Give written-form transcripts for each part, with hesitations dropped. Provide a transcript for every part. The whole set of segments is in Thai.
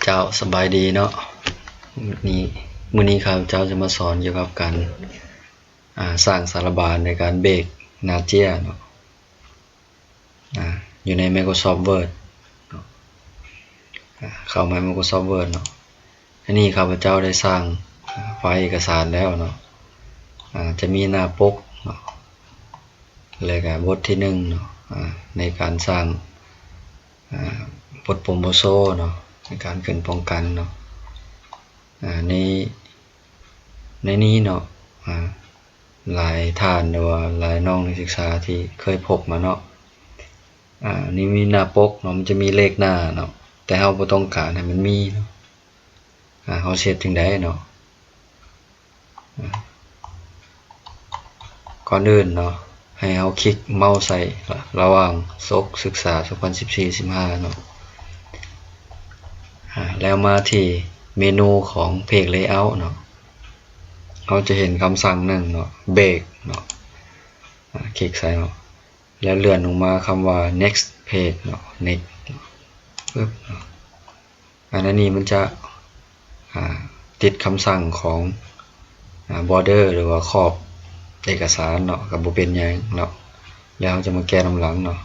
เจ้าสบายดีเนาะมื้อนี้ครับเจ้าจะมาสอนเกี่ยวกับการสร้างสารบานในการเบรกนาเจียเนาะอยู่ใน Microsoft Word เนาะเข้ามา Microsoft Word เนาะอันนี้ครับเจ้าได้สร้างไฟล์เอกสารแล้วเนาะจะมีหน้าปกเนาะแล้วก็บทที่1เนาะในการสร้างบทโปรโมโซเนาะในการขึ้นป้องกันเนาะในนี้เนาะหลายท่านหรือว่าหลายน้องนักศึกษาที่เคยพบมาเนาะนี่มีหน้าปกเนาะมันจะมีเลขหน้าเนาะแต่เราบ่ต้องการให้มันมีเนาะเราเซตจังได๋เนาะก่อนอื่นเนาะให้เราคลิกเมาส์ใส่ระหว่างศึกษา 2014-15 เนาะแล้วมาที่เมนูของ Page Layout เนาะเราจะเห็นคำสั่งหนึ่งเนาะ Break เนาะคลิกใส่เนาะแล้วเลื่อนลงมาคำว่า Next Page เนาะ Next ปึ๊บเนาะอันนี้มันจะติดคำสั่งของborder หรือว่าขอบเอกสารเนาะกับบ่เป็นหยังเนาะแล้วจะมาแก้ลำหลังเนาะ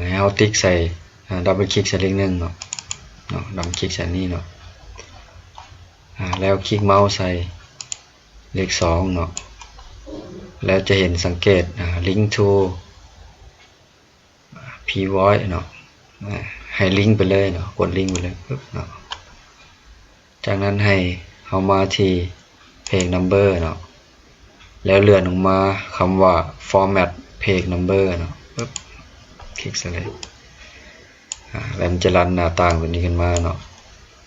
ให้เราติ๊กใส่ดับเบิลคลิกใส่เลข1เนาะดับเบิลคลิกใส่นี่เนาะแล้วคลิกเมาส์ใส่เลข2เนาะแล้วจะเห็นสังเกตlink to pvoid เนาะให้ลิงก์ไปเลยเนาะกดลิงก์ไปเลยปึ๊บเนาะจากนั้นให้เอามาที่ page number เนาะแล้วเลื่อนลงมาคำว่า format page number เนาะปึ๊บคลิกใส่เลยแล้วมันจะรันหน้าต่างแบบนี้ขึ้นมาเนาะ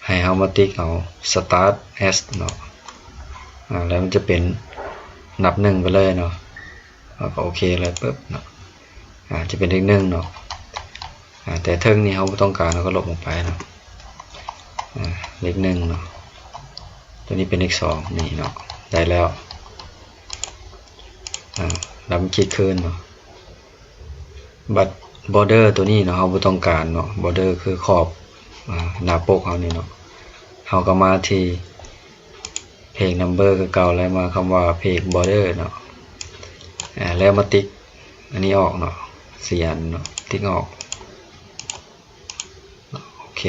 ให้เอามาติ๊กเอา start as เนาะแล้วมันจะเป็นนับ1ไปเลยเนาะแล้วก็โอเคเลยปึ๊บเนาะจะเป็นเลข1เนาะแต่เทิงนี้เราบ่ต้องการเราก็ลบลงไปเนาะเลข1เนาะตัวนี้เป็นเลข2นี่เนาะได้แล้วดับคลิกคืนเนาะบัด border ตัวนี้เนาะเราบ่ต้องการเนาะ border คือขอบหน้าปกเรานี่เนาะเราก็มาที่ page number คือเก่าแล้วมาคำว่า page border เนาะแล้วมาติ๊กอันนี้ออกเนาะ4อันเนาะติ๊กออกโอเค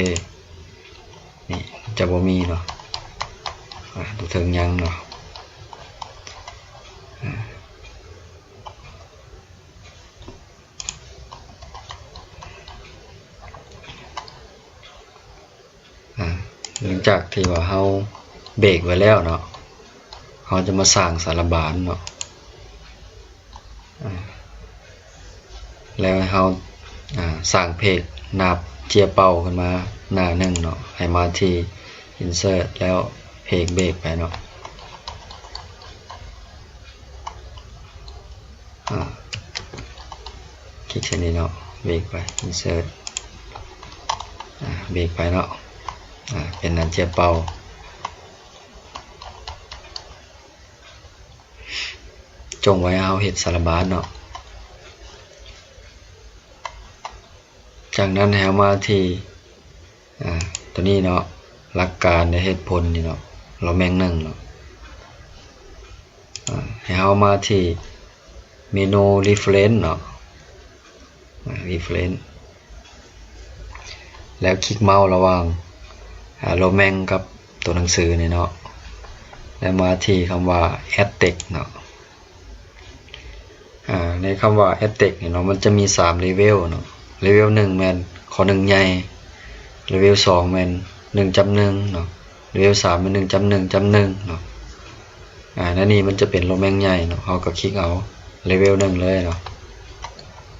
นี่จะบ่มีเนาะดูถึงยังเนาะหลังจากที่ว่าเราเบรกไว้แล้วเนาะเราจะมาสร้างสารบานเนาะแล้วเราสร้างเพจนับเจียเป่าขึ้นมาหน้า1เนาะให้มาที่ insert แล้วเพจเบรกไปเนาะคลิกเส้นนี้เนาะเบรกไป insert เบรกไปเนาะเป็นอันเจียเป่าจงไว้เอาเห็ดสารบานเนาะจากนั้นให้มาที่ตัวนี้เนาะหลักการในเหตุผลนี่เนาะเราแม่ง1เนาะให้เอามาที่เมนู reference เนาะreference แล้วคลิกเมาส์ระหว่างโรแมงกับตัวหนังสือนี่เนาะแล้วมาที่คำว่า add text เนาะในคำว่า add text เนาะมันจะมี3 level เนาะ level 1แม่นข้อ1ใหญ่ level 2แม่น 1.1 เนาะ level 3เป็น 1.1.1 เนาะนั่นนี่มันจะเป็นโรแมงใหญ่เนาะเราก็คลิกเอา level 1เลยเนาะ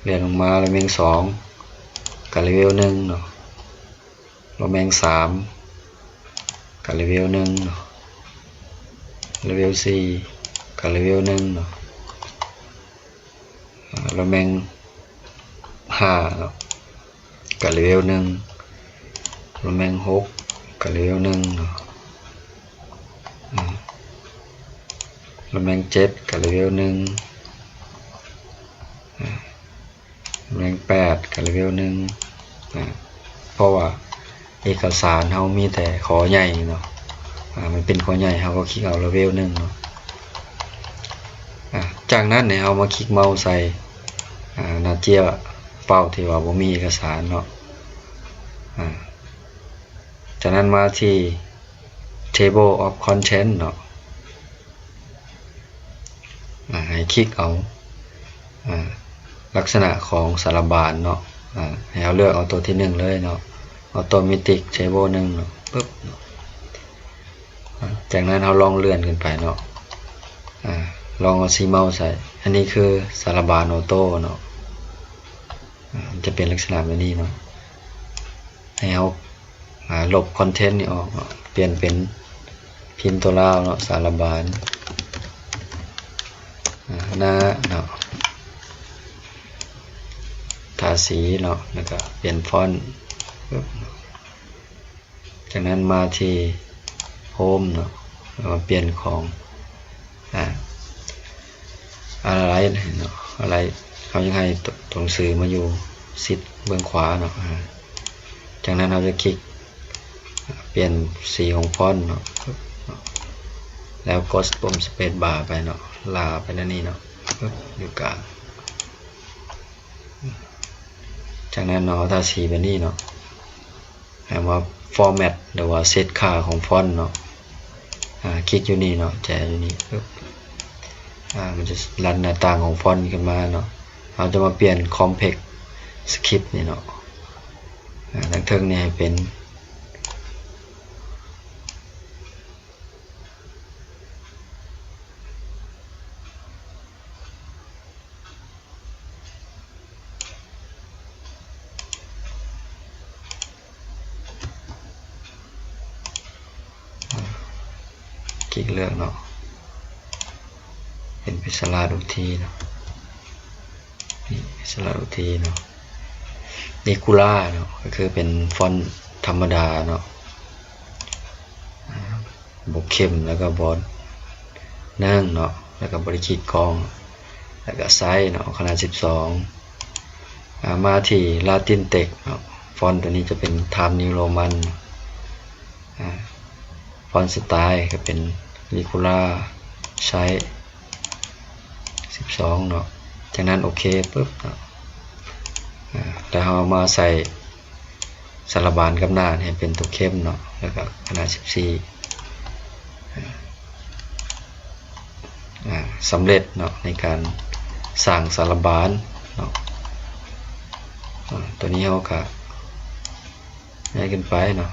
เลื่อนลงมา level 2กับ level 1เนาะโรแมง3กับ level 1เนาะ level 4กับ level 1เนาะโรแมง5เนาะกับ level 1โรแมง6กับ level 1เนาะโรแมง7กับ level 1โรแมง8กับ level 1เพราะว่า เอกสารเฮามีแต่ขอใหญ่เนาะมันเป็นขอใหญ่เฮาก็คลิกเอาเลเวล1เนาะจากนั้นเนี่ยเฮามาคลิกเมาส์ใส่หน้าเจียเป้าที่ว่าบ่มีเอกสารเนาะจากนั้นมาที่ table of content เนาะให้คลิกเอาลักษณะของสารบานเนาะให้เราเลือกเอาตัวที่1เลยเนาะ automatic table 1เนาะปึ๊บจากนั้นเราลองเลื่อนขึ้นไปเนาะลองเอาซีเมาส์ใส่อันนี้คือสารบานออโต้เนาะจะเป็นลักษณะแบบนี้เนาะให้เอาลบคอนเทนต์นี่ออกเปลี่ยนเป็นพิมพ์ตัวลาวเนาะสารบานหน้าเนาะทาสีเนาะแล้วก็เปลี่ยนฟอนต์จากนั้นมาที่โฮมเนาะมาเปลี่ยนของอะไรเนาะอะไรเขายังให้ตัวหนังสือมาอยู่ซิดเบื้องขวาเนาะจากนั้นเราจะคลิกเปลี่ยนสีของฟอนต์เนาะแล้วกดปุ่มสเปซบาร์ไปเนาะลาไปด้านนี้เนาะอยู่กลางจากนั้นเนาะถ้าสีแบบนี้เนาะให้ว่า format หรือว่าเซตค่าของฟอนต์เนาะคลิกอยู่นี่เนาะแจอยู่นี่มันจะรันหน้าต่างของฟอนต์ขึ้นมาเนาะเราจะมาเปลี่ยน compact script นี่เนาะทั้งเทิงนี่ให้เป็นคลิกเลือกเนาะเป็นพิศลาดุทีเนาะนี่พิศลาดุทีเนาะเนคูล่าเนาะก็คือเป็นฟอนต์ธรรมดาเนาะบวกเข้มแล้วก็บอลนั่งเนาะแล้วก็บริขีดกองแล้วก็ไซส์เนาะขนาด12มาที่ลาตินเทคเนาะฟอนต์ตัวนี้จะเป็นไทม์นิวโรมันฟอนต์สไตล์ก็เป็นนิคูล่าใช้12เนาะจากนั้นโอเคปุ๊บเนาะแล้วเรามาใส่สารบานกับหน้าให้เป็นตัวเข้มเนาะแล้วก็ขนาด14สำเร็จเนาะในการสร้างสารบานเนาะตัวนี้เราก็ย้ายขึ้นไปเนาะ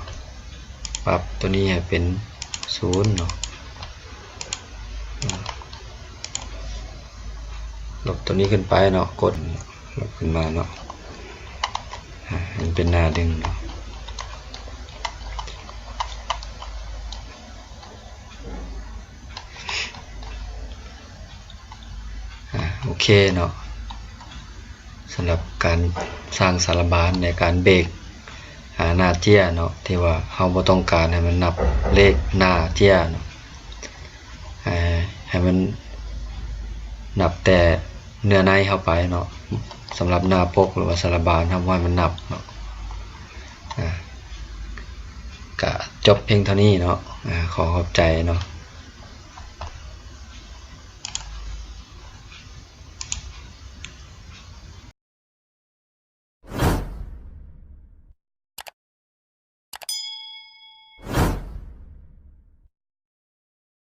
ปรับตัวนี้ให้เป็น0เนาะลบตัวนี้ขึ้นไปเนาะกดลบขึ้นมาเนาะมันเป็นหน้าดึงเนาะโอเคเนาะสำหรับการสร้างสารบานในการเบรกหน้าเจี้ยเนาะที่ว่าเราบ่ต้องการให้มันนับเลขหน้าเจี้ยเนาะให้มันนับแต่เนื้อในเข้าไปเนาะสำหรับหน้าปกหรือว่าสารบานทำให้มันนับเนาะก็จบเพียงเท่านี้เนาะขอขอบใจเนาะ